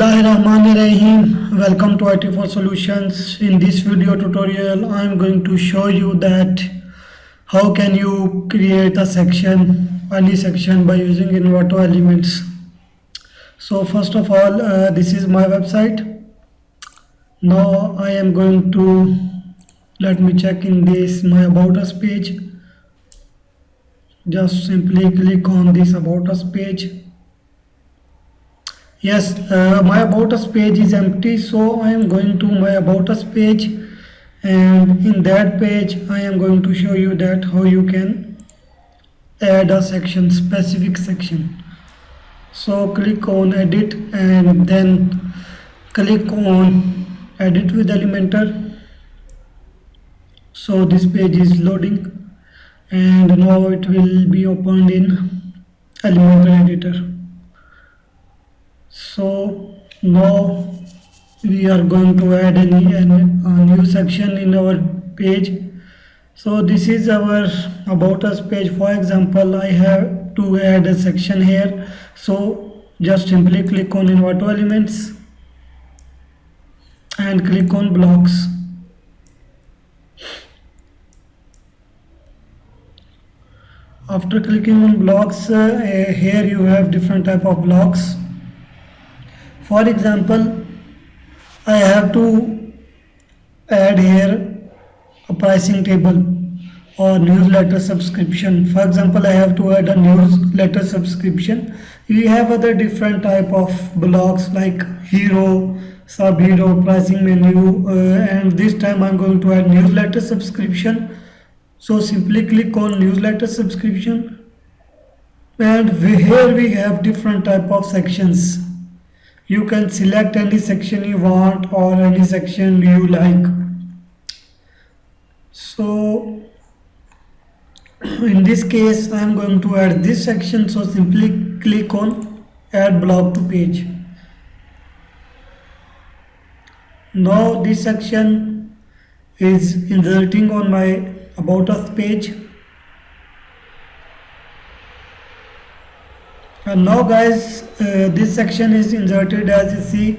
Bismillahirrahmanirrahim. Welcome to IT4 Solutions. In this video tutorial, I am going to show you that how can you create a section, any section by using Envato elements. So first of all, this is my website. Now I am going to let me check in this my About Us page. Just simply click on this About Us page. Yes, my About Us page is empty, so I am going to my About Us page, and in that page I am going to show you that how you can add a section, specific section. So click on edit and then click on edit with Elementor. So this page is loading and now it will be opened in Elementor editor. So now we are going to add a new section in our page. So this is our About Us page. For example, I have to add a section here. So just simply click on Envato Elements and click on blocks. After clicking on blocks, here you have different type of blocks. For example, I have to add here a pricing table or newsletter subscription. For example, I have to add a newsletter subscription. We have other different type of blocks like hero, sub-hero, pricing menu, and this time I'm going to add newsletter subscription. So simply click on newsletter subscription, and here we have different type of sections. You can select any section you want or any section you like. So in this case I am going to add this section, so simply click on add block to page. Now this section is inserting on my About Us page. And now guys, this section is inserted as you see.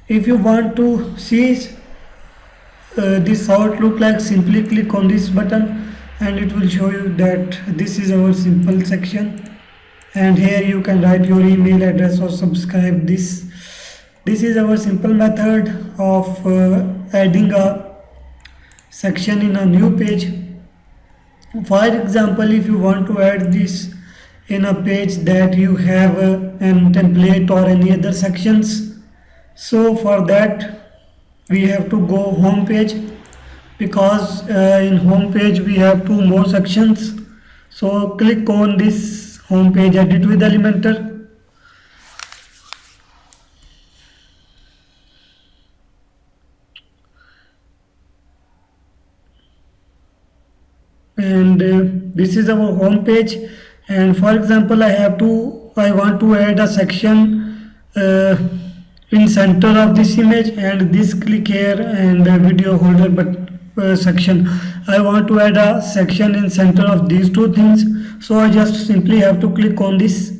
If you want to see this how it look like, simply click on this button and it will show you that this is our simple section, and here you can write your email address or subscribe. This is our simple method of adding a section in a new page. For example, if you want to add this in a page that you have a template or any other sections, so for that we have to go home page, because in home page we have two more sections. So click on this home page, edit with Elementor, and this is our home page. And for example, I want to add a section in center of this image, and this click here and video holder but section. I want to add a section in center of these two things, so I just simply have to click on this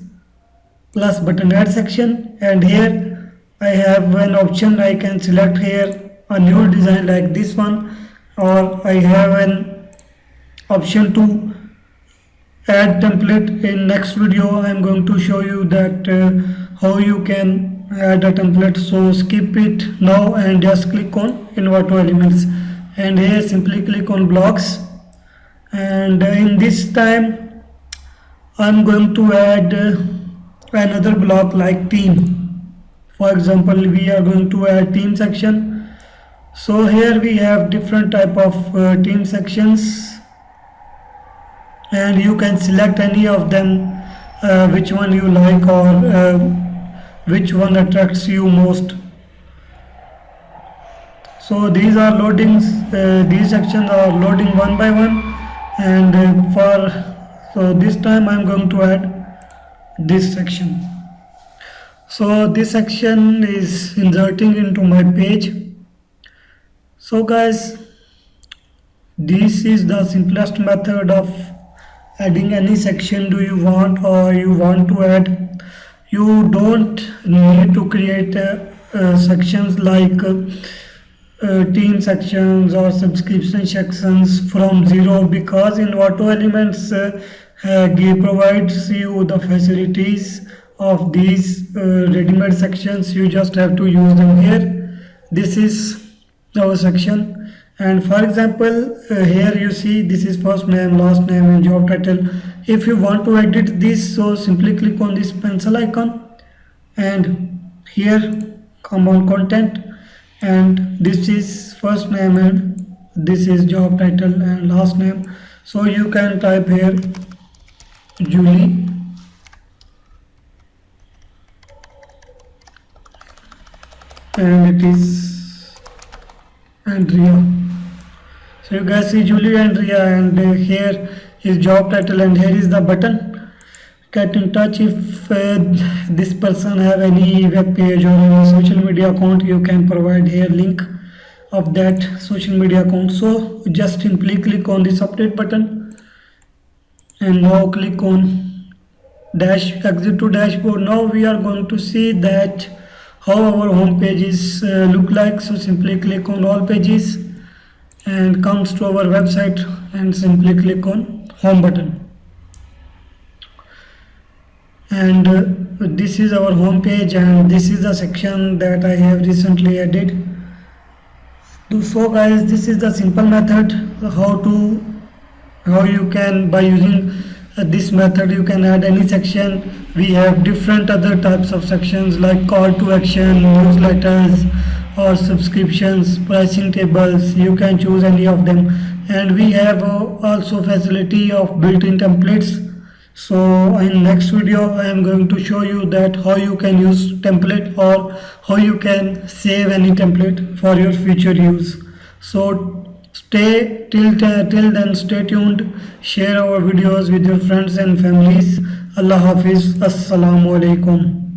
plus button, add section, and here I have an option. I can select here a new design like this one, or I have an option to add template. In next video I am going to show you that how you can add a template, so skip it now and just click on Envato Elements, and here simply click on blocks. And in this time I am going to add another block like team. For example, we are going to add team section. So here we have different type of team sections, and you can select any of them, which one you like or which one attracts you most. So these are loadings, these sections are loading one by one, and so this time I'm going to add this section. So this section is inserting into my page. So guys, this is the simplest method of adding any section do you want, or you want to add You don't need to create sections like team sections or subscription sections from zero, because in Auto Elements provides you the facilities of these ready-made sections. You just have to use them here. This is our section, and for example here you see this is first name, last name and job title. If you want to edit this, so simply click on this pencil icon and here come on content, and this is first name and this is job title and last name. So you can type here Julie and it is Andrea. So you guys see Julie and Ria, and here is job title and here is the button. Get in touch if this person have any web page or any social media account. You can provide here link of that social media account. So just simply click on this update button and now click on exit to dashboard. Now we are going to see that how our home pages look like. So simply click on all pages and comes to our website and simply click on home button, and this is our home page, and this is the section that I have recently added. So guys, this is the simple method how you can, by using this method, you can add any section. We have different other types of sections like call to action, newsletters or subscriptions, pricing tables. You can choose any of them, and we have also facility of built-in templates. So in next video I am going to show you that how you can use template or how you can save any template for your future use. So stay till then, stay tuned, share our videos with your friends and families. Allah Hafiz, Assalamu Alaikum.